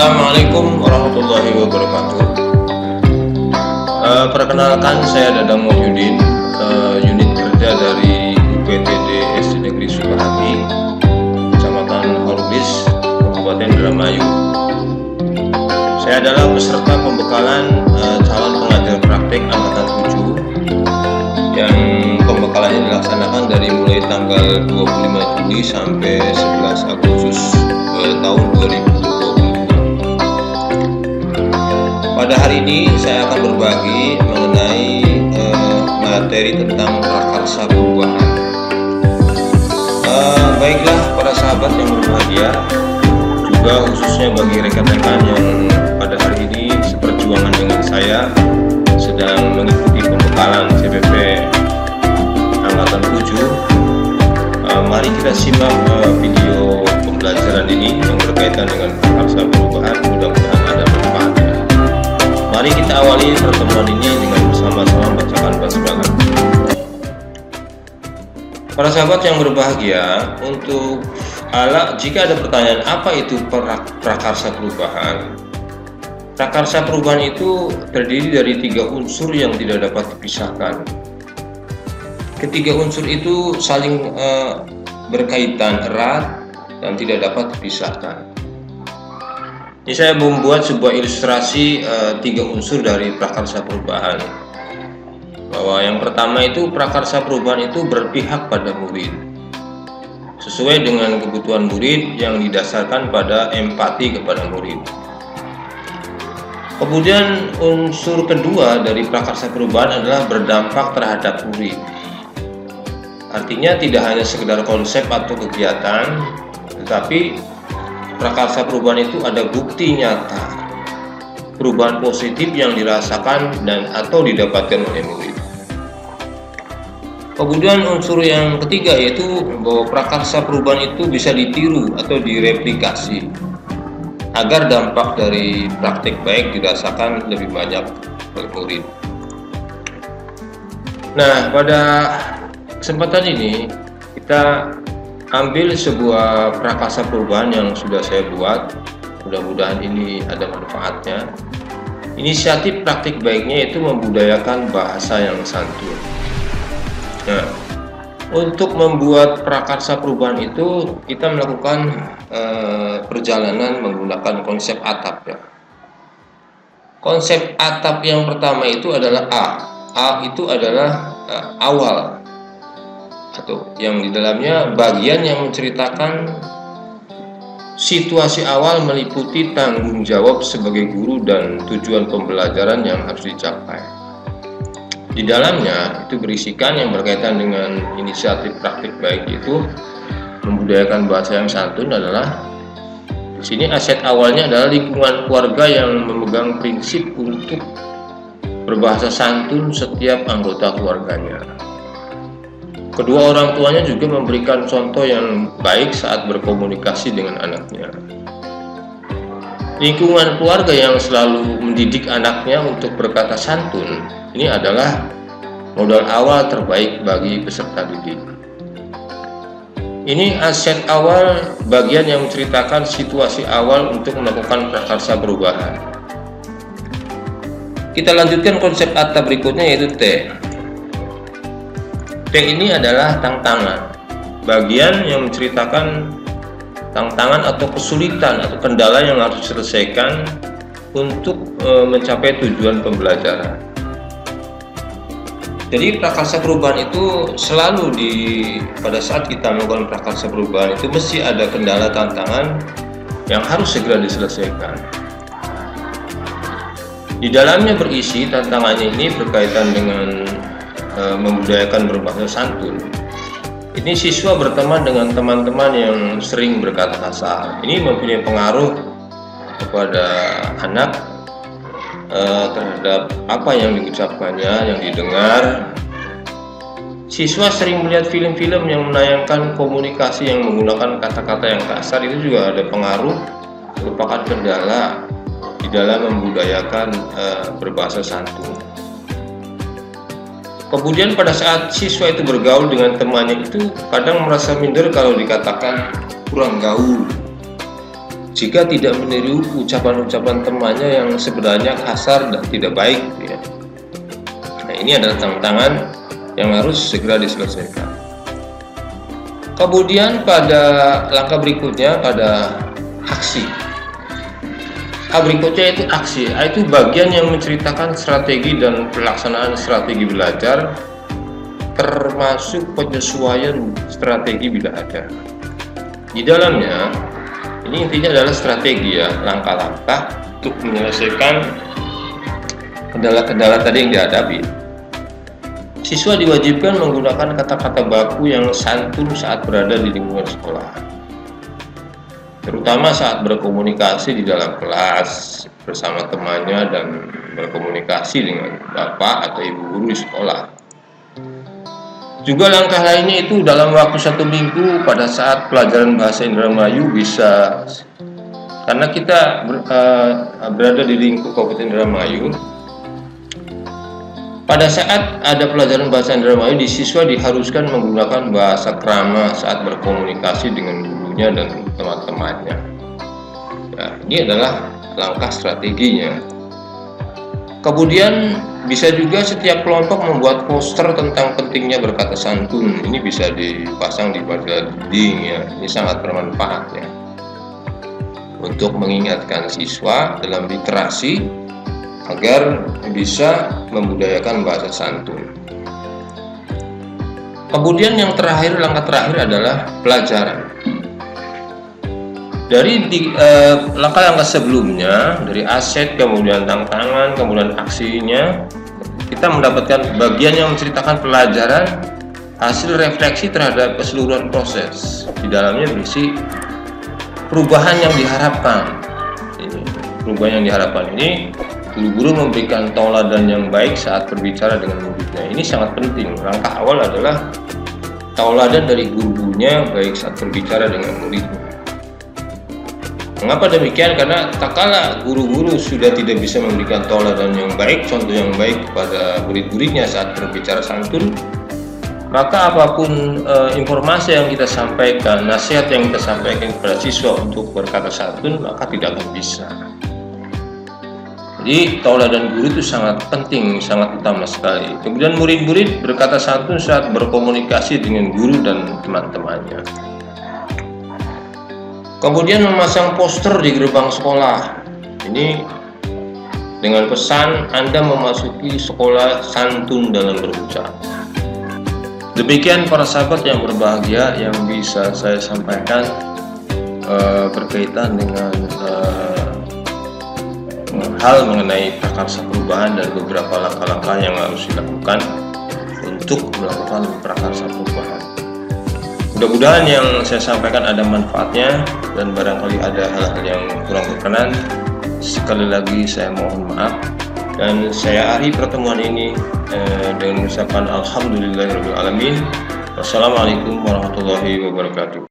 Assalamualaikum warahmatullahi wabarakatuh. Perkenalkan, saya Dadang Muhyudin, unit kerja dari UPTD SD Negeri Sukahati, Kecamatan Horubis, Kabupaten Indramayu. Saya adalah peserta pembekalan calon pengajar praktik angkatan 7 yang pembekalannya dilaksanakan dari mulai tanggal 25 Juli sampai 11 Agustus tahun 2025. Pada hari ini saya akan berbagi mengenai materi tentang prakarsa perubahan. Baiklah para sahabat yang berbahagia, juga khususnya bagi rekan-rekan yang pada hari ini seperjuangan dengan saya sedang mengikuti pembekalan CPP angkatan 7. Mari kita simak video pembelajaran ini yang berkaitan dengan prakarsa perubahan. Mudah-mudahan ada manfaatnya. Mari kita awali pertemuan ini dengan bersama-sama membacakan basmalah. Para sahabat yang berbahagia, jika ada pertanyaan apa itu prakarsa perubahan? Prakarsa perubahan itu terdiri dari 3 unsur yang tidak dapat dipisahkan. Ketiga unsur itu saling berkaitan erat dan tidak dapat dipisahkan. Ini saya membuat sebuah ilustrasi 3 unsur dari prakarsa perubahan. Bahwa yang pertama itu prakarsa perubahan itu berpihak pada murid, sesuai dengan kebutuhan murid yang didasarkan pada empati kepada murid. Kemudian unsur kedua dari prakarsa perubahan adalah berdampak terhadap murid. Artinya tidak hanya sekedar konsep atau kegiatan, tetapi prakarsa perubahan itu ada bukti nyata perubahan positif yang dirasakan dan atau didapatkan oleh murid. Kemudian unsur yang ketiga yaitu bahwa prakarsa perubahan itu bisa ditiru atau direplikasi agar dampak dari praktik baik dirasakan lebih banyak oleh murid. Nah, pada kesempatan ini kita ambil sebuah prakarsa perubahan yang sudah saya buat. Mudah-mudahan ini ada manfaatnya. Inisiatif praktik baiknya itu membudayakan bahasa yang santun. Nah, untuk membuat prakarsa perubahan itu kita melakukan perjalanan menggunakan konsep atap ya. Konsep atap yang pertama itu adalah A. A itu adalah awal, atau yang di dalamnya bagian yang menceritakan situasi awal meliputi tanggung jawab sebagai guru dan tujuan pembelajaran yang harus dicapai. Di dalamnya itu berisikan yang berkaitan dengan inisiatif praktik baik, itu membudayakan bahasa yang santun adalah di sini aset awalnya adalah lingkungan keluarga yang memegang prinsip untuk berbahasa santun setiap anggota keluarganya. Kedua orang tuanya juga memberikan contoh yang baik saat berkomunikasi dengan anaknya. Lingkungan keluarga yang selalu mendidik anaknya untuk berkata santun, ini adalah modal awal terbaik bagi peserta didik. Ini aset awal, bagian yang menceritakan situasi awal untuk melakukan prakarsa perubahan. Kita lanjutkan konsep atap berikutnya yaitu T. T ini adalah tantangan, bagian yang menceritakan tantangan atau kesulitan atau kendala yang harus diselesaikan untuk mencapai tujuan pembelajaran. Jadi prakarsa perubahan itu selalu pada saat kita melakukan prakarsa perubahan itu mesti ada kendala tantangan yang harus segera diselesaikan. Di dalamnya berisi tantangannya ini berkaitan dengan membudayakan berbahasa santun. Ini siswa berteman dengan teman-teman yang sering berkata kasar. Ini mempunyai pengaruh kepada anak terhadap apa yang diucapkannya, yang didengar. Siswa sering melihat film-film yang menayangkan komunikasi yang menggunakan kata-kata yang kasar, itu juga ada pengaruh, merupakan kendala di dalam membudayakan berbahasa santun. Kemudian pada saat siswa itu bergaul dengan temannya itu kadang merasa minder kalau dikatakan kurang gaul. jika tidak meniru ucapan-ucapan temannya yang sebenarnya kasar dan tidak baik, ya. Nah, ini adalah tantangan yang harus segera diselesaikan. Kemudian pada langkah berikutnya, pada aksi. Berikutnya itu aksi, itu bagian yang menceritakan strategi dan pelaksanaan strategi belajar, termasuk penyesuaian strategi bila ada. Di dalamnya, ini intinya adalah strategi, ya, langkah-langkah untuk menyelesaikan kendala-kendala tadi yang dihadapi. Siswa diwajibkan menggunakan kata-kata baku yang santun saat berada di lingkungan sekolah, terutama saat berkomunikasi di dalam kelas bersama temannya dan berkomunikasi dengan bapak atau ibu guru di sekolah. Juga langkah lainnya itu dalam waktu 1 minggu pada saat pelajaran bahasa Indramayu bisa, karena kita berada di lingkup Kabupaten Indramayu. Pada saat ada pelajaran bahasa Indramayu, di siswa diharuskan menggunakan bahasa krama saat berkomunikasi dengan gurunya dan teman-temannya. Ya, ini adalah langkah strateginya. Kemudian bisa juga setiap kelompok membuat poster tentang pentingnya berkata santun. Ini bisa dipasang di pada dinding, ya. Ini sangat bermanfaat, ya, untuk mengingatkan siswa dalam literasi agar bisa membudayakan bahasa santun. Kemudian yang terakhir, langkah terakhir adalah pelajaran. Dari langkah-langkah sebelumnya, dari aset, kemudian tantangan, kemudian aksinya, kita mendapatkan bagian yang menceritakan pelajaran, hasil refleksi terhadap keseluruhan proses. Di dalamnya berisi perubahan yang diharapkan. Perubahan yang diharapkan ini, guru-guru memberikan tauladan yang baik saat berbicara dengan muridnya. Ini sangat penting. Langkah awal adalah tauladan dari guru-gurunya baik saat berbicara dengan muridnya. Mengapa demikian? Karena tak kala guru-guru sudah tidak bisa memberikan tauladan yang baik, contoh yang baik kepada murid-muridnya saat berbicara santun, maka apapun informasi yang kita sampaikan, nasihat yang kita sampaikan kepada siswa untuk berkata santun, maka tidak akan bisa. Jadi tauladan guru itu sangat penting, sangat utama sekali. Kemudian murid-murid berkata santun saat berkomunikasi dengan guru dan teman-temannya. Kemudian memasang poster di gerbang sekolah. Ini dengan pesan Anda memasuki sekolah santun dalam berucap. Demikian para sahabat yang berbahagia yang bisa saya sampaikan berkaitan dengan hal mengenai prakarsa perubahan dan beberapa langkah-langkah yang harus dilakukan untuk melakukan prakarsa perubahan. Mudah-mudahan yang saya sampaikan ada manfaatnya, dan barangkali ada hal-hal yang kurang berkenan, sekali lagi saya mohon maaf, dan saya akhiri pertemuan ini dengan mengucapkan alhamdulillahirabbil alamin. Wassalamualaikum warahmatullahi wabarakatuh.